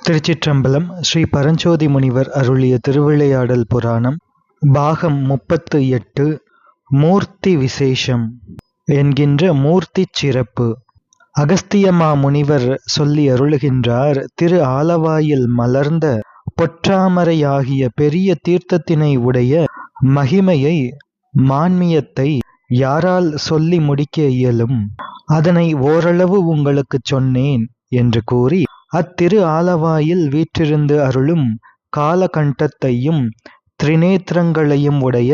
திருச்சிற்றம்பலம். ஸ்ரீ பரஞ்சோதி முனிவர் அருளிய திருவிளையாடல் புராணம் பாகம் 38 மூர்த்தி விசேஷம் என்கின்ற மூர்த்திச் சிறப்பு. அகஸ்தியமா முனிவர் சொல்லி அருளுகின்றார். திரு ஆலவாயில் மலர்ந்த பொற்றாமரையாகிய பெரிய தீர்த்தத்தினை உடைய மகிமையை, மான்மியத்தை யாரால் சொல்லி முடிக்க இயலும்? அதனை ஓரளவு உங்களுக்குச் சொன்னேன் என்று கூறி, அத்திரு ஆலவாயில் வீற்றிருந்து அருளும் காலகண்டத்தையும் திரிநேத்திரங்களையும் உடைய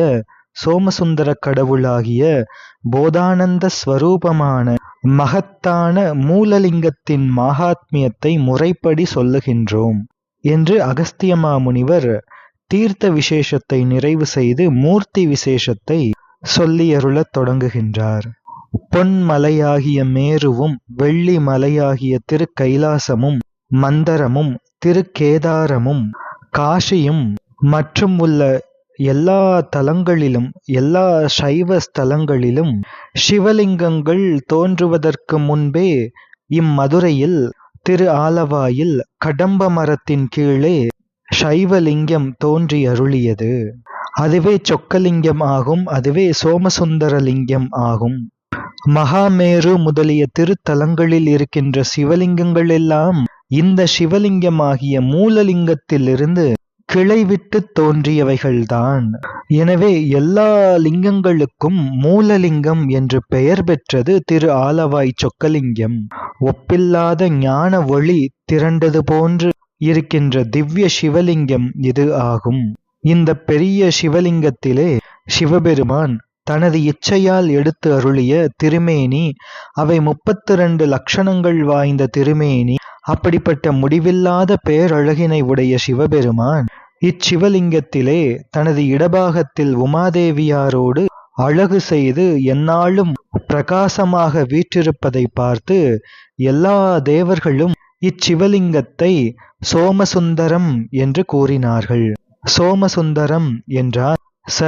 சோமசுந்தர கடவுளாகிய போதானந்த ஸ்வரூபமான மகத்தான மூலலிங்கத்தின் மகாத்மியத்தை முறைப்படி சொல்லுகின்றோம் என்று அகஸ்தியமா முனிவர் தீர்த்த விசேஷத்தை நிறைவு செய்து மூர்த்தி விசேஷத்தை சொல்லியருளத் தொடங்குகின்றார். பொன்மலையாகிய மேருவும், வெள்ளி மலையாகிய திரு கைலாசமும், மந்தரமும், திருக்கேதாரமும், காசியும் மற்றும் உள்ள எல்லா தலங்களிலும், எல்லா சைவ ஸ்தலங்களிலும் சிவலிங்கங்கள் தோன்றுவதற்கு முன்பே இம்மதுரையில் திரு ஆலவாயில் கடம்ப மரத்தின் கீழே சைவலிங்கம் தோன்றி அருளியது. அதுவே சொக்கலிங்கம் ஆகும். அதுவே சோமசுந்தரலிங்கம் ஆகும். மகாமேரு முதலிய திருத்தலங்களில் இருக்கின்ற சிவலிங்கங்கள் எல்லாம் இந்த சிவலிங்கமாகிய மூலலிங்கத்திலிருந்து கிளைவிட்டு தோன்றியவைகள்தான். எனவே எல்லா லிங்கங்களுக்கும் மூலலிங்கம் என்று பெயர் பெற்றது திரு ஆலவாய் சொக்கலிங்கம். ஒப்பில்லாத ஞான ஒளி திரண்டது போன்று இருக்கின்ற திவ்ய சிவலிங்கம் இது ஆகும். இந்த பெரிய சிவலிங்கத்திலே சிவபெருமான் தனது இச்சையால் எடுத்து அருளிய திருமேனி, அவை 32 லட்சணங்கள் வாய்ந்த திருமேனி. அப்படிப்பட்ட முடிவில்லாத பேரழகினை உடைய சிவபெருமான் இச்சிவலிங்கத்திலே தனது இடபாகத்தில் உமாதேவியாரோடு அழகு செய்து எந்நாளும் பிரகாசமாக வீற்றிருப்பதை பார்த்து எல்லா தேவர்களும் இச்சிவலிங்கத்தை சோமசுந்தரம் என்று கூறினார்கள். சோமசுந்தரம் என்றால் ச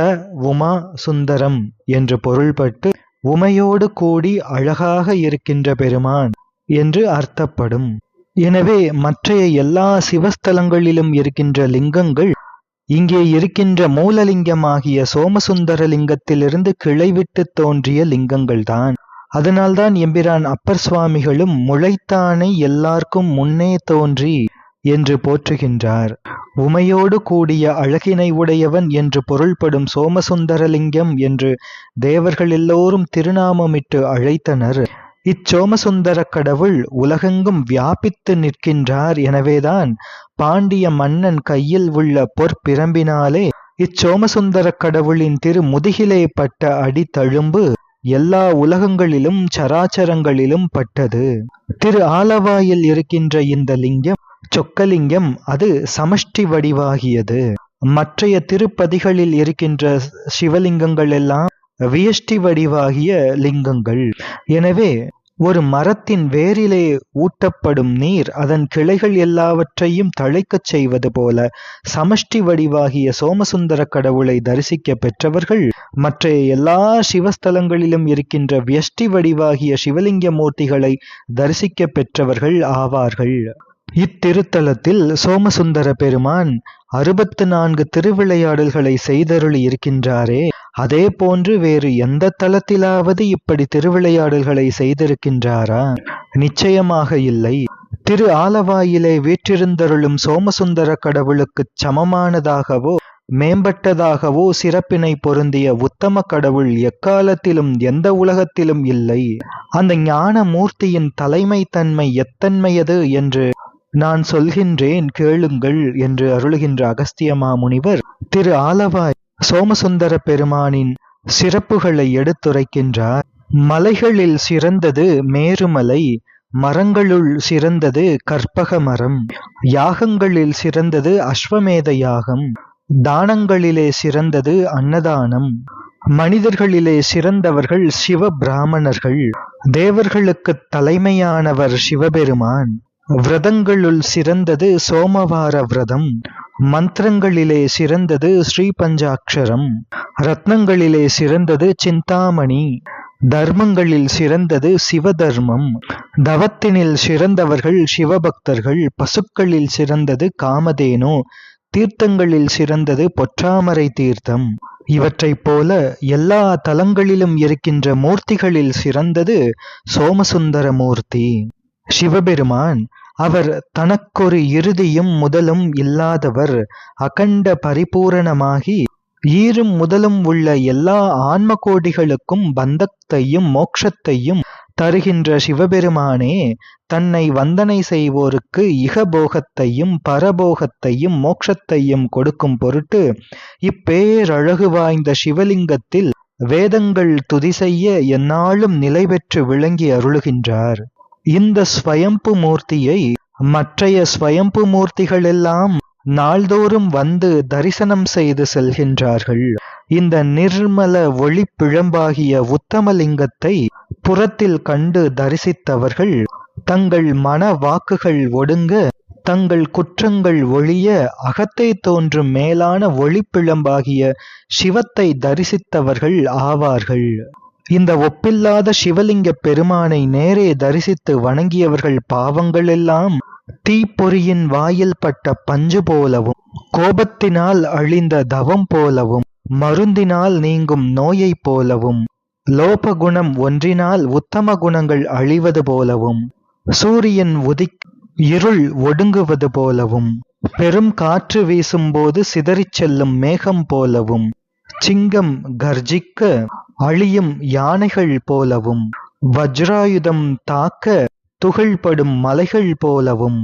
உமா சுந்தரம் என்று பொருள்பட்டு உமையோடு கூடி அழகாக இருக்கின்ற பெருமான் என்று அர்த்தப்படும். எனவே மற்றைய எல்லா சிவஸ்தலங்களிலும் இருக்கின்ற லிங்கங்கள் இங்கே இருக்கின்ற மூலலிங்கமாகிய சோமசுந்தர லிங்கத்திலிருந்து கிளைவிட்டு தோன்றிய லிங்கங்கள்தான். அதனால்தான் எம்பிரான் அப்பர் சுவாமிகளும் முளைத்தானை எல்லாருக்கும் முன்னே தோன்றி என்று போற்றுகின்றார். உமையோடு கூடிய அழகினை உடையவன் என்று பொருள்படும் சோமசுந்தரலிங்கம் என்று தேவர்கள் எல்லோரும் திருநாமமிட்டு அழைத்தனர். இச்சோமசுந்தர கடவுள் உலகெங்கும் வியாபித்து நிற்கின்றார். எனவேதான் பாண்டிய மன்னன் கையில் உள்ள பொற்பிரம்பினாலே இச்சோமசுந்தர கடவுளின் திரு முதுகிலே பட்ட அடி தழும்பு எல்லா உலகங்களிலும் சராச்சரங்களிலும் பட்டது. திரு ஆலவாயில் இருக்கின்ற இந்த லிங்கம் சொக்கலிங்கம். அது சமஷ்டி வடிவாகியது. மற்றைய திருப்பதிகளில் இருக்கின்ற சிவலிங்கங்கள் எல்லாம் வியஷ்டி வடிவாகிய லிங்கங்கள். எனவே ஒரு மரத்தின் வேரிலே ஊட்டப்படும் நீர் அதன் கிளைகள் எல்லாவற்றையும் தழைக்கச் செய்வது போல சமஷ்டி வடிவாகிய சோமசுந்தர கடவுளை தரிசிக்க பெற்றவர்கள் மற்ற எல்லா சிவஸ்தலங்களிலும் இருக்கின்ற வியஷ்டி வடிவாகிய சிவலிங்க மூர்த்திகளை தரிசிக்க பெற்றவர்கள் ஆவார்கள். இத்திருத்தலத்தில் சோமசுந்தர பெருமான் 64 திருவிளையாடல்களை செய்தருளி இருக்கின்றாரே, அதே போன்று வேறு எந்த தலத்திலாவது இப்படி திருவிளையாடல்களை செய்திருக்கின்றாரா? நிச்சயமாக இல்லை. திரு ஆலவாயிலே வீற்றிருந்தருளும் சோமசுந்தர கடவுளுக்குச் சமமானதாகவோ மேம்பட்டதாகவோ சிறப்பினை பொருந்திய உத்தம கடவுள் எக்காலத்திலும் எந்த உலகத்திலும் இல்லை. அந்த ஞான மூர்த்தியின் தலைமை தன்மை எத்தன்மையது என்று நான் சொல்கின்றேன், கேளுங்கள் என்று அருளுகின்ற அகஸ்தியமா முனிவர் திரு ஆலவாய் சோமசுந்தர பெருமானின் சிறப்புகளை எடுத்துரைக்கின்றார். மலைகளில் சிறந்தது மேருமலை, மரங்களுள் சிறந்தது கற்பக மரம், யாகங்களில் சிறந்தது அஸ்வமேத யாகம், தானங்களிலே சிறந்தது அன்னதானம், மனிதர்களிலே சிறந்தவர்கள் சிவ பிராமணர்கள், தேவர்களுக்கு தலைமையானவர் சிவபெருமான், விரதங்களுள் சிறந்தது சோமவார விரதம், மந்திரங்களிலே சிறந்தது ஸ்ரீ பஞ்சாட்சரம், ரத்னங்களிலே சிறந்தது சிந்தாமணி, தர்மங்களில் சிறந்தது சிவதர்மம். தவத்தினில் சிறந்தவர்கள் சிவபக்தர்கள். பசுக்களில் சிறந்தது காமதேனு. தீர்த்தங்களில் சிறந்தது பொற்றாமரை தீர்த்தம். இவற்றைப் போல எல்லா தலங்களிலும் இருக்கின்ற மூர்த்திகளில் சிறந்தது சோமசுந்தர மூர்த்தி. சிவபெருமான் அவர் தனக்கொரு இறுதியும் முதலும் இல்லாதவர். அகண்ட பரிபூரணமாகி ஈரும் முதலும் உள்ள எல்லா ஆன்ம கோடிகளுக்கும் பந்தத்தையும் மோட்சத்தையும் தருகின்ற சிவபெருமானே தன்னை வந்தனை செய்வோருக்கு இகபோகத்தையும் பரபோகத்தையும் மோட்சத்தையும் கொடுக்கும் பொருட்டு இப்பேரழகு வாய்ந்த சிவலிங்கத்தில் வேதங்கள் துதி செய்ய எந்நாளும் நிலை பெற்று விளங்கி அருளுகின்றார். இந்த ஸ்வயம்பு மூர்த்தியை மற்றைய ஸ்வயம்பு மூர்த்திகளெல்லாம் நாள்தோறும் வந்து தரிசனம் செய்து செல்கின்றார்கள். இந்த நிர்மல ஒளிப்பிழம்பாகிய உத்தமலிங்கத்தை புறத்தில் கண்டு தரிசித்தவர்கள் தங்கள் மன வாக்குகள் ஒடுங்க, தங்கள் குற்றங்கள் ஒழிய அகத்தை தோன்றும் மேலான ஒளிப்பிழம்பாகிய சிவத்தை தரிசித்தவர்கள் ஆவார்கள். இந்த ஒப்பில்லாத சிவலிங்க பெருமானை நேரே தரிசித்து வணங்கியவர்கள் பாவங்களெல்லாம் தீப்பொறியின் வாயில் பட்ட பஞ்சு போலவும், கோபத்தினால் அழிந்த தவம் போலவும், மருந்தினால் நீங்கும் நோயைப் போலவும், லோபகுணம் ஒன்றினால் உத்தம குணங்கள் அழிவது போலவும், சூரியன் இருள் ஒடுங்குவது போலவும், பெரும் காற்று வீசும்போது சிதறிச் செல்லும் மேகம் போலவும், சிங்கம் கர்ஜிக்க அழியும் யானைகள் போலவும், வஜ்ராயுதம் தாக்க துகள்படும் மலைகள் போலவும்,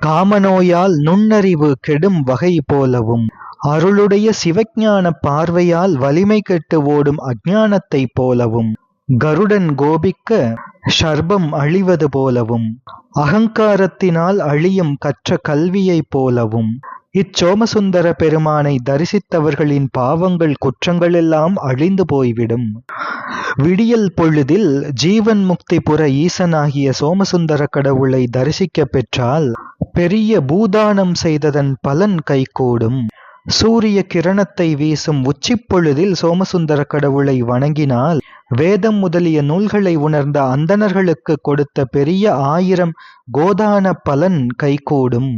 காமநோயால் நுண்ணறிவு கெடும் வகை போலவும், அருளுடைய சிவஞான பார்வையால் வலிமை கெட்டு ஓடும் அஞ்ஞானத்தைப் போலவும், கருடன் கோபிக்க ஷர்பம் அழிவது போலவும், அகங்காரத்தினால் அழியும் கற்ற கல்வியைப் போலவும், இச்சோமசுந்தர பெருமானை தரிசித்தவர்களின் பாவங்கள் குற்றங்களெல்லாம் அழிந்து போய்விடும். விடியல் பொழுதில் ஜீவன் முக்தி புற ஈசனாகிய சோமசுந்தர கடவுளை தரிசிக்க பெற்றால் பெரிய பூதானம் செய்ததன் பலன் கைகூடும். சூரிய கிரணத்தை வீசும் உச்சிப்பொழுதில் சோமசுந்தர கடவுளை வணங்கினால் வேதம் முதலிய நூல்களை உணர்ந்த அந்தணர்களுக்கு கொடுத்த பெரிய 1000 கோதான பலன் கைகூடும்.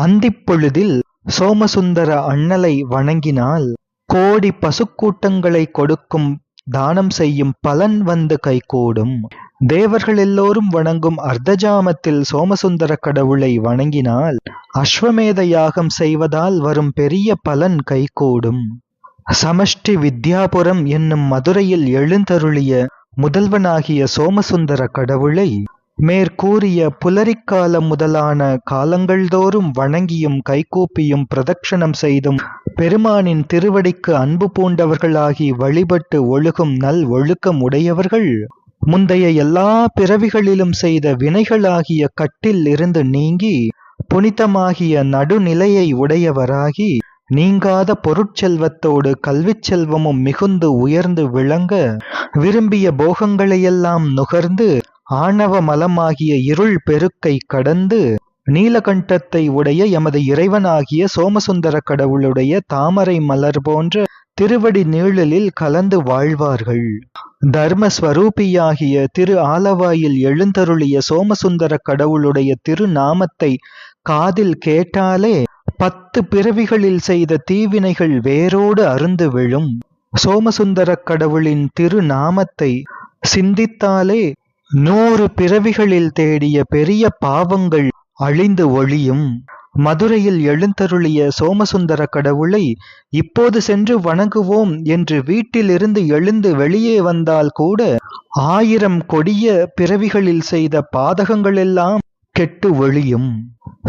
அந்திப்பொழுதில் சோமசுந்தர அண்ணலை வணங்கினால் கோடி பசுக்கூட்டங்களை கொடுக்கும் தானம் செய்யும் பலன் வந்து கைகூடும். தேவர்கள் எல்லோரும் வணங்கும் அர்த்தஜாமத்தில் சோமசுந்தர கடவுளை வணங்கினால் அஸ்வமேத யாகம் செய்வதால் வரும் பெரிய பலன் கைகூடும். சமஷ்டி வித்யாபுரம் என்னும் மதுரையில் எழுந்தருளிய முதல்வனாகிய சோமசுந்தர கடவுளை மேற்கூறிய புலரிக்காலம் முதலான காலங்கள்தோறும் வணங்கியும் கைகூப்பியும் பிரதட்சணம் செய்தும் பெருமானின் திருவடிக்கு அன்பு பூண்டவர்களாகி வழிபட்டு ஒழுகும் நல் ஒழுக்கம் உடையவர்கள் முந்தைய எல்லா பிறவிகளிலும் செய்த வினைகளாகிய கட்டில் இருந்து நீங்கி புனிதமாகிய நடுநிலையை உடையவராகி நீங்காத பொருட்செல்வத்தோடு கல்விச் செல்வமும் மிகுந்து உயர்ந்து விளங்க விரும்பிய போகங்களையெல்லாம் நுகர்ந்து ஆணவ மலமாகிய இருள் பெருக்கை கடந்து நீலகண்டத்தை உடைய எமது இறைவனாகிய சோமசுந்தர கடவுளுடைய தாமரை மலர் போன்ற திருவடி நீழலில் கலந்து வாழ்வார்கள். தர்மஸ்வரூபியாகிய திரு ஆலவாயில் எழுந்தருளிய சோமசுந்தர கடவுளுடைய திருநாமத்தை காதில் கேட்டாலே 10 பிறவிகளில் செய்த தீவினைகள் வேரோடு அருந்து விழும். சோமசுந்தர கடவுளின் திருநாமத்தை சிந்தித்தாலே 100 பிறவிகளில் தேடிய பெரிய பாவங்கள் அழிந்து ஒழியும். மதுரையில் எழுந்தருளிய சோமசுந்தர கடவுளை இப்போது சென்று வணங்குவோம் என்று வீட்டிலிருந்து எழுந்து வெளியே வந்தால் கூட 1000 கொடிய பிறவிகளில் செய்த பாதகங்களெல்லாம் கெட்டு ஒழியும்.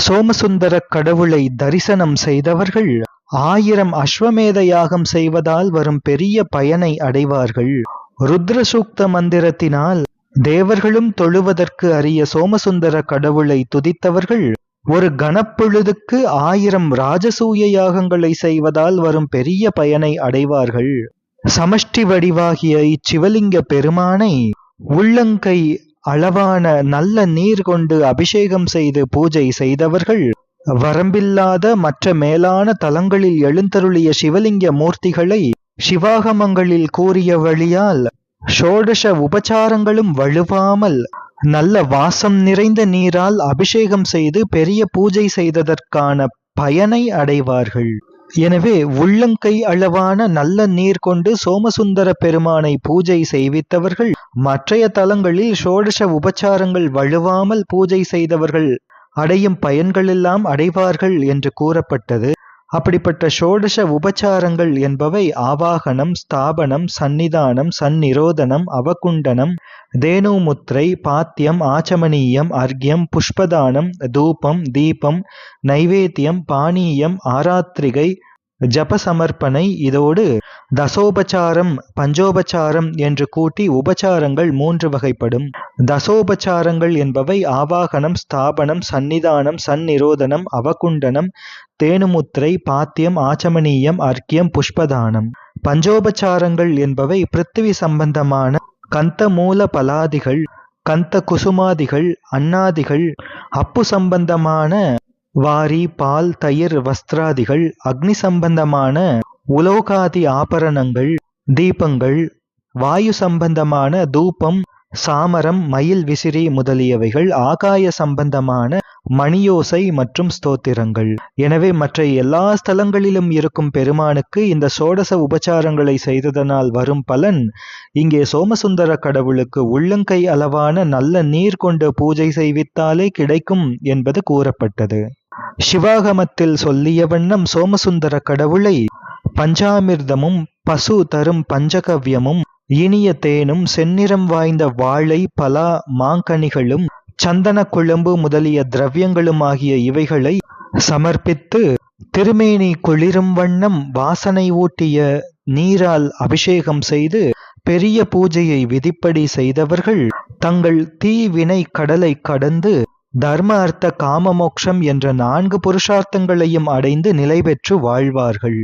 சோமசுந்தர கடவுளை தரிசனம் செய்தவர்கள் 1000 அஸ்வமேத யாகம் செய்வதால் வரும் பெரிய பயனை அடைவார்கள். ருத்ரசூக்த மந்திரத்தினால் தேவர்களும் தொழுவதற்கு அரிய சோமசுந்தர கடவுளை துதித்தவர்கள் ஒரு கணப்பொழுதுக்கு 1000 ராஜசூய யாகங்களை செய்வதால் வரும் பெரிய பயனை அடைவார்கள். சமஷ்டி வடிவாகிய இச்சிவலிங்க பெருமானை உள்ளங்கை அளவான நல்ல நீர் கொண்டு அபிஷேகம் செய்து பூஜை செய்தவர்கள் வரம்பில்லாத மற்ற மேலான தலங்களில் எழுந்தருளிய சிவலிங்க மூர்த்திகளை சிவாகமங்களில் கூறிய வழியால் ஷோடச உபசாரங்களும் வழுவாமல் நல்ல வாசம் நிறைந்த நீரால் அபிஷேகம் செய்து பெரிய பூஜை செய்ததற்கான பயனை அடைவார்கள். எனவே உள்ளங்கை அளவான நல்ல நீர் கொண்டு சோமசுந்தர பெருமானை பூஜை செய்வித்தவர்கள் மற்றைய தலங்களில் ஷோடச உபசாரங்கள் வழுவாமல் பூஜை செய்தவர்கள் அடையும் பயன்களெல்லாம் அடைவார்கள் என்று கூறப்பட்டது. அப்படிப்பட்ட ஷோடச உபசாரங்கள் என்பவை ஆவாகனம், ஸ்தாபனம், சந்நிதானம், சந்நிரோதனம், அவகுண்டனம், தேனுமுத்திரை, பாத்தியம், ஆச்சமனீயம், அர்க்யம், புஷ்பதானம், தூபம், தீபம், நைவேத்தியம், பானீயம், ஆராத்திரிகை, ஜபசமர்ப்பணை, இதோடு தசோபசாரம், பஞ்சோபசாரம் என்று கூட்டி உபசாரங்கள் 3 வகைப்படும். தசோபசாரங்கள் என்பவை ஆவாகனம், ஸ்தாபனம், சந்நிதானம், சந்நிரோதனம், அவகுண்டனம், தேனுமுத்திரை, பாத்தியம், ஆச்சமனீயம், அர்க்யம், புஷ்பதானம். பஞ்சோபசாரங்கள் என்பவை பிருத்திவி சம்பந்தமான கந்த மூல பலாதிகள், கந்த குசுமாதிகள், அன்னாதிகள், அப்பு சம்பந்தமான வாரி, பால், தயிர், வஸ்திராதிகள், அக்னி சம்பந்தமான உலோகாதி ஆபரணங்கள், தீபங்கள், வாயு சம்பந்தமான தூபம், சாமரம், மயில் விசிறி முதலியவைகள், ஆகாய சம்பந்தமான மணியோசை மற்றும் ஸ்தோத்திரங்கள். எனவே மற்ற எல்லா ஸ்தலங்களிலும் இருக்கும் பெருமானுக்கு இந்த சோடச உபசாரங்களை செய்ததனால் வரும் பலன் இங்கே சோமசுந்தர கடவுளுக்கு உள்ளங்கை அளவான நல்ல நீர் கொண்டு பூஜை செய்வித்தாலே கிடைக்கும் என்பது கூறப்பட்டது. சிவாகமத்தில் சொல்லிய வண்ணம் சோமசுந்தர கடவுளை பஞ்சாமிர்தமும் பசு தரும் பஞ்சகவ்யமும் இனிய தேனும் செந்நிறம் வாய்ந்த வாழை, பலா, மாங்கனிகளும், சந்தன குழம்பு முதலிய திரவியங்களும் ஆகிய இவைகளை சமர்ப்பித்து திருமேனி குளிரும் வண்ணம் வாசனை ஊட்டிய நீரால் அபிஷேகம் செய்து பெரிய பூஜையை விதிப்படி செய்தவர்கள் தங்கள் தீவினை கடலை கடந்து தர்ம அர்த்த காம மோட்சம் என்ற 4 புருஷார்த்தங்களையும் அடைந்து நிலை பெற்று வாழ்வார்கள்.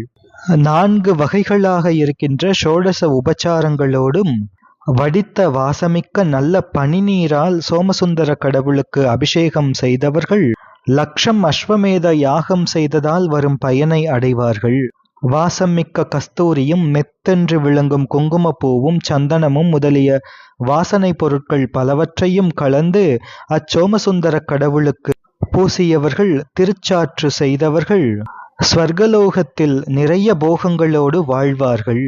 4 வகைகளாக இருக்கின்ற ஷோடச உபசாரங்களோடும் வடித்த வாசமிக்க நல்ல பனிநீரால் சோமசுந்தர கடவுளுக்கு அபிஷேகம் செய்தவர்கள் 1,00,000 அஸ்வமேத யாகம் செய்ததால் வரும் பயனை அடைவார்கள். வாசம் மிக்க கஸ்தூரியும் மெத்தென்று விளங்கும் குங்குமப்பூவும் சந்தனமும் முதலிய வாசனை பொருட்கள் பலவற்றையும் கலந்து அச்சோமசுந்தர கடவுளுக்கு பூசியவர்கள், திருச்சாற்று செய்தவர்கள் ஸ்வர்கலோகத்தில் நிறைய போகங்களோடு வாழ்வார்கள்.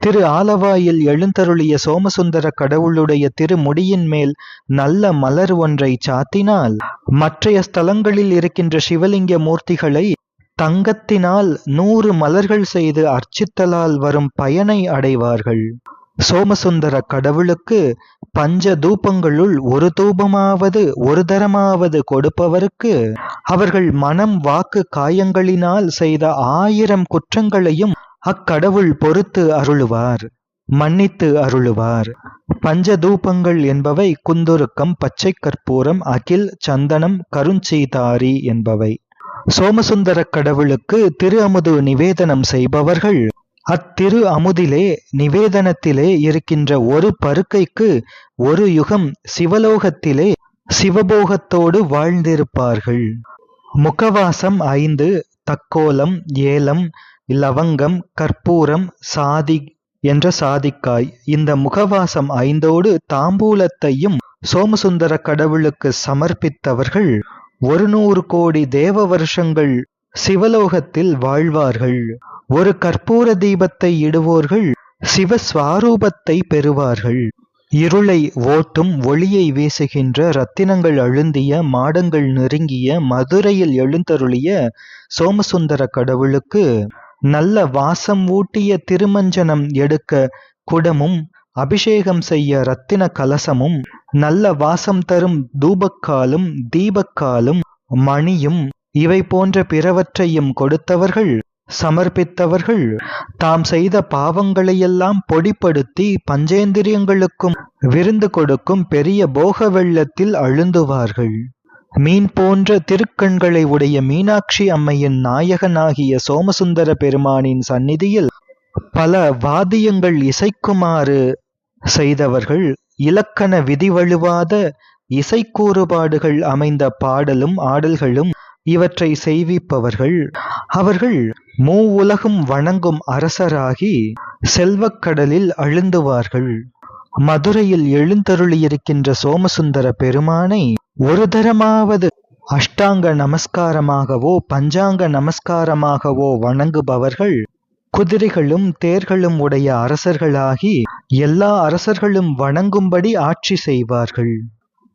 திரு ஆலவாயில் எழுந்தருளிய சோமசுந்தர கடவுளுடைய திருமுடியின் மேல் நல்ல மலர் ஒன்றை சாத்தினால் மற்றைய ஸ்தலங்களில் இருக்கின்ற சிவலிங்க மூர்த்திகளை தங்கத்தினால் 100 மலர்கள் செய்து அர்ச்சித்தலால் வரும் பயனை அடைவார்கள். சோமசுந்தர கடவுளுக்கு பஞ்ச தூபங்களுள் ஒரு தூபமாவது ஒரு தரமாவது கொடுப்பவருக்கு அவர்கள் மனம், வாக்கு, காயங்களினால் செய்த 1000 குற்றங்களையும் அக்கடவுள் பொறுத்து அருளுவார், மன்னித்து அருளுவார். பஞ்சதூபங்கள் என்பவை குந்துருக்கம், பச்சை கற்பூரம், அகில், சந்தனம், கருஞ்சீதாரி என்பவை. சோமசுந்தர கடவுளுக்கு திரு அமுது நிவேதனம் செய்பவர்கள் அத்திரு அமுதிலே நிவேதனத்திலே இருக்கின்ற ஒரு பருக்கைக்கு ஒரு யுகம் சிவலோகத்திலே சிவபோகத்தோடு வாழ்ந்திருப்பார்கள். முகவாசம் 5, தக்கோலம், ஏலம், லவங்கம், கற்பூரம், சாதி என்ற சாதிக்காய், இந்த முகவாசம் 5ஓடு தாம்பூலத்தையும் சோமசுந்தர கடவுளுக்கு சமர்ப்பித்தவர்கள் 100 கோடி தேவ வருஷங்கள் சிவலோகத்தில் வாழ்வார்கள். ஒரு கற்பூர தீபத்தை இடுவோர்கள் சிவஸ்வரூபத்தை பெறுவார்கள். இருளை ஓட்டும் ஒளியை வீசுகின்ற ரத்தினங்கள் அழுந்திய மாடங்கள் நெருங்கிய மதுரையில் எழுந்தருளிய சோமசுந்தர கடவுளுக்கு நல்ல வாசம் ஊட்டிய திருமஞ்சனம் எடுக்க குடமும், அபிஷேகம் செய்ய இரத்தின கலசமும், நல்ல வாசம் தரும் தூபக்காலும், தீபக்காலும், மணியும் இவை போன்ற பிறவற்றையும் கொடுத்தவர்கள், சமர்ப்பித்தவர்கள் தாம் செய்த பாவங்களையெல்லாம் பொடிப்படுத்தி பஞ்சேந்திரியங்களுக்கும் விருந்து கொடுக்கும் பெரிய போக வெள்ளத்தில் அழுந்துவார்கள். மீன் போன்ற திருக்கண்களை உடைய மீனாட்சி அம்மையின் நாயகனாகிய சோமசுந்தர பெருமானின் சந்நிதியில் பல வாத்தியங்கள் இசைக்குமாறு செய்தவர்கள், இலக்கண விதி வழுவாத இசைக்கூறுபாடுகள் அமைந்த பாடலும் ஆடல்களும் இவற்றை செய்விப்பவர்கள். அவர்கள் மூவுலகும் வணங்கும் அரசராகி செல்வக்கடலில் அழுந்துவார்கள். மதுரையில் எழுந்தருளியிருக்கின்ற சோமசுந்தர பெருமானை ஒரு தரமாவது அஷ்டாங்க நமஸ்காரமாகவோ பஞ்சாங்க நமஸ்காரமாகவோ வணங்குபவர்கள் குதிரைகளும் தேர்களும் உடைய அரசர்களாகி எல்லா அரசர்களும் வணங்கும்படி ஆட்சி செய்வார்கள்.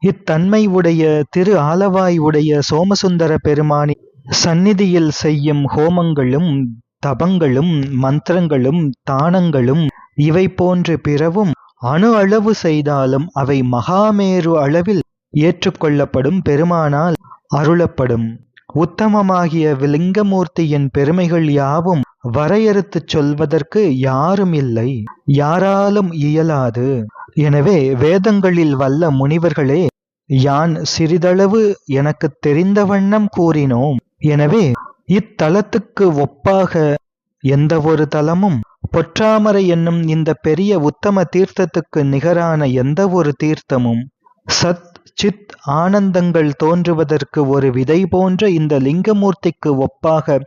இத்தன்மை உடைய திரு ஆலவாய் உடைய சோமசுந்தர பெருமானி சந்நிதியில் செய்யும் ஹோமங்களும் தபங்களும் மந்திரங்களும் தானங்களும் இவை போன்று பிறவும் அணு அளவு செய்தாலும் அவை மகாமேரு அளவில் ஏற்றுக்கொள்ளப்படும் பெருமானால் அருளப்படும். உத்தமமாகிய லிங்கமூர்த்தியின் பெருமைகள் யாவும் வரையறுத்துச் சொல்வதற்கு யாரும் இல்லை, யாராலும் இயலாது. எனவே வேதங்களில் வல்ல முனிவர்களே, யான் சிறிதளவு எனக்கு தெரிந்த வண்ணம் கூறினோம். எனவே இத்தலத்துக்கு ஒப்பாக எந்த ஒரு தலமும், பொற்றாமரை என்னும் இந்த பெரிய உத்தம தீர்த்தத்துக்கு நிகரான எந்த ஒரு தீர்த்தமும், சத் சித் ஆனந்தங்கள் தோன்றுவதற்கு ஒரு விதை போன்ற இந்த லிங்கமூர்த்திக்கு ஒப்பாக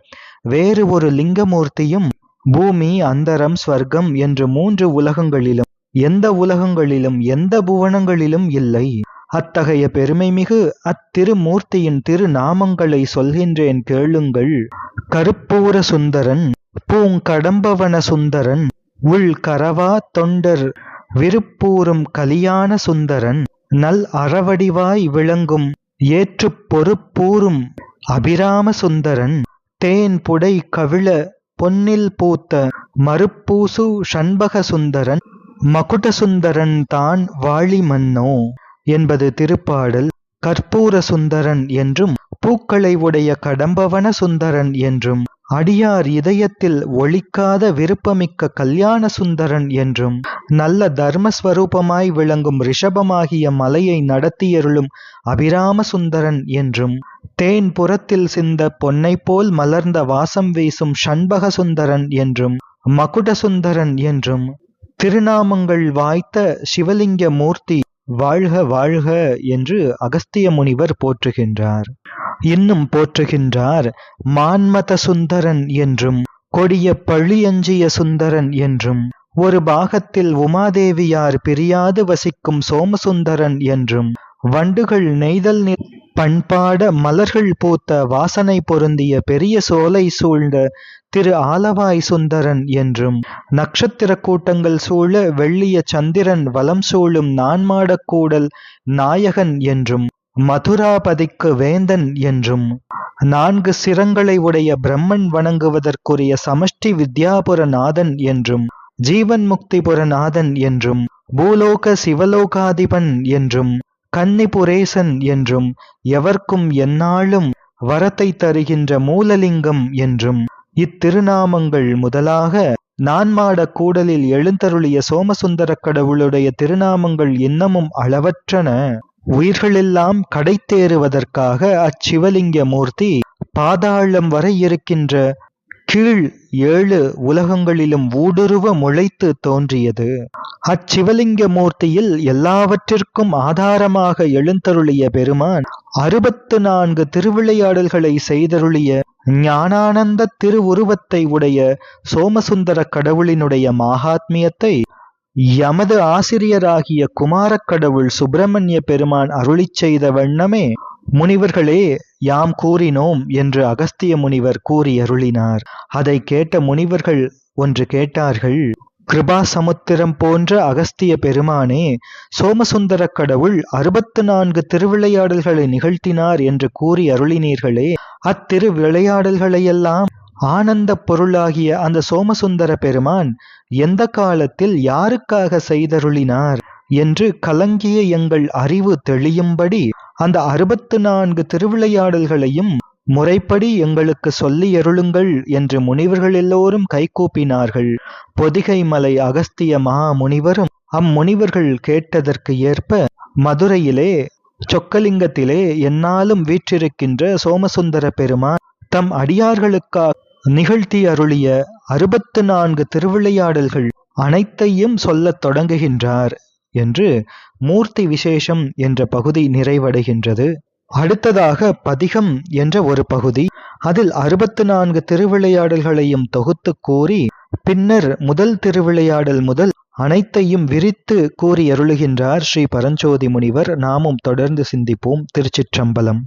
வேறு ஒரு லிங்கமூர்த்தியும் பூமி அந்தரம் ஸ்வர்க்கம் என்று 3 உலகங்களிலும் எந்த உலகங்களிலும் எந்த புவனங்களிலும் இல்லை. அத்தகைய பெருமைமிகு அத்திருமூர்த்தியின் திருநாமங்களை சொல்கின்றேன் கேளுங்கள். கருப்பூர சுந்தரன், பூங்கடம்பவன சுந்தரன், உள் கரவா தொண்டர் விருப்பூரும் கலியான சுந்தரன், நல் அறவடிவாய் விளங்கும் ஏற்றுப் பொறுப்பூரும் அபிராம சுந்தரன், தேன் புடை கவிழ பொன்னில் பூத்த மறுப்பூசு ஷண்பக சுந்தரன், மகுட சுந்தரன் தான் வாழி மன்னோ என்பது திருப்பாடல். கற்பூர சுந்தரன் என்றும் பூக்களை உடைய கடம்பவன சுந்தரன் என்றும் அடியார் இதயத்தில் ஒழிக்காத விருப்பமிக்க கல்யாண சுந்தரன் என்றும் நல்ல தர்மஸ்வரூபமாய் விளங்கும் ரிஷபமாகிய மலையை நடத்தியருளும் அபிராம சுந்தரன் என்றும் தேன் புறத்தில் சிந்த பொன்னை போல் மலர்ந்த வாசம் வீசும் ஷண்பக சுந்தரன் என்றும் மகுட சுந்தரன் என்றும் திருநாமங்கள் வாய்த்த சிவலிங்க மூர்த்தி வாழ்க வாழ்க என்று அகஸ்திய முனிவர் போற்றுகின்றார். இன்னும் போற்றுகின்றார். மான்மத சுந்தரன் என்றும் கொடிய பழியஞ்சிய சுந்தரன் என்றும் ஒரு பாகத்தில் உமாதேவியார் பிரியாது வசிக்கும் சோமசுந்தரன் என்றும் வண்டுகள் நெய்தல் பண்பாட மலர்கள் பூத்த வாசனை பொருந்திய பெரிய சோலை சூழ்ந்த திரு ஆலவாய் சுந்தரன் என்றும் நட்சத்திர கூட்டங்கள் சூழ வெள்ளிய சந்திரன் வலம் சூழும் நான்மாடக்கூடல் நாயகன் என்றும் மதுராபதிக்கு வேந்தன் என்றும் 4 சிரங்களை உடைய பிரம்மன் வணங்குவதற்குரிய சமஷ்டி வித்யாபுரநாதன் என்றும் ஜீவன் முக்திபுரநாதன் என்றும் பூலோக சிவலோகாதிபன் என்றும் கன்னிபுரேசன் என்றும் எவர்க்கும் எந்நாளும் வரத்தை தருகின்ற மூலலிங்கம் என்றும் இத்திருநாமங்கள் முதலாக நான்மாட கூடலில் எழுந்தருளிய சோமசுந்தர கடவுளுடைய திருநாமங்கள் இன்னமும் அளவற்றன. உயிர்களெல்லாம் கடைத்தேறுவதற்காக அச்சிவலிங்க மூர்த்தி பாதாளம் வரை இருக்கின்ற கீழ் 7 உலகங்களிலும் ஊடுருவ முளைத்து தோன்றியது. அச்சிவலிங்க மூர்த்தியில் எல்லாவற்றிற்கும் ஆதாரமாக எழுந்தருளிய பெருமான் 64 திருவிளையாடல்களை செய்தருளிய ஞானானந்த திருவுருவத்தை உடைய சோமசுந்தர கடவுளினுடைய மகாத்மியத்தை எமது ஆசிரியராகிய குமாரக் கடவுள் சுப்பிரமணிய பெருமான் அருளிச் செய்த வண்ணமே முனிவர்களே யாம் கூறினோம் என்று அகஸ்திய முனிவர் கூறி அருளினார். அதை கேட்ட முனிவர்கள் ஒன்று கேட்டார்கள். கிருபா சமுத்திரம் போன்ற அகஸ்திய பெருமானே, சோமசுந்தர கடவுள் 64 திருவிளையாடல்களை நிகழ்த்தினார் என்று கூறி அருளினீர்களே, அத்திரு விளையாடல்களையெல்லாம் ஆனந்த பொருளாகிய அந்த சோமசுந்தர பெருமான் எந்த காலத்தில் யாருக்காக செய்தருளினார் என்று கலங்கிய எங்கள் அறிவு தெளியும்படி அந்த 64 திருவிளையாடல்களையும் முறைப்படி எங்களுக்கு சொல்லி அருளுங்கள் என்று முனிவர்கள் எல்லோரும் கைகூப்பினார்கள். பொதிகை மலை அகஸ்திய மகா முனிவரும் அம்முனிவர்கள் கேட்டதற்கு ஏற்ப மதுரையிலே சொக்கலிங்கத்திலே எந்நாளும் வீற்றிருக்கின்ற சோமசுந்தர பெருமான் தம் அடியார்களுக்காக நிகழ்த்தி அருளிய 64 திருவிளையாடல்கள் அனைத்தையும் சொல்லத் தொடங்குகின்றார் என்று மூர்த்தி விசேஷம் என்ற பகுதி நிறைவடைகின்றது. அடுத்ததாக பதிகம் என்ற ஒரு பகுதி, அதில் 64 திருவிளையாடல்களையும் தொகுத்து கூறி பின்னர் முதல் திருவிளையாடல் முதல் அனைத்தையும் விரித்து கூறி அருளுகின்றார் ஸ்ரீ பரஞ்சோதி முனிவர். நாமும் தொடர்ந்து சிந்திப்போம். திருச்சிற்றம்பலம்.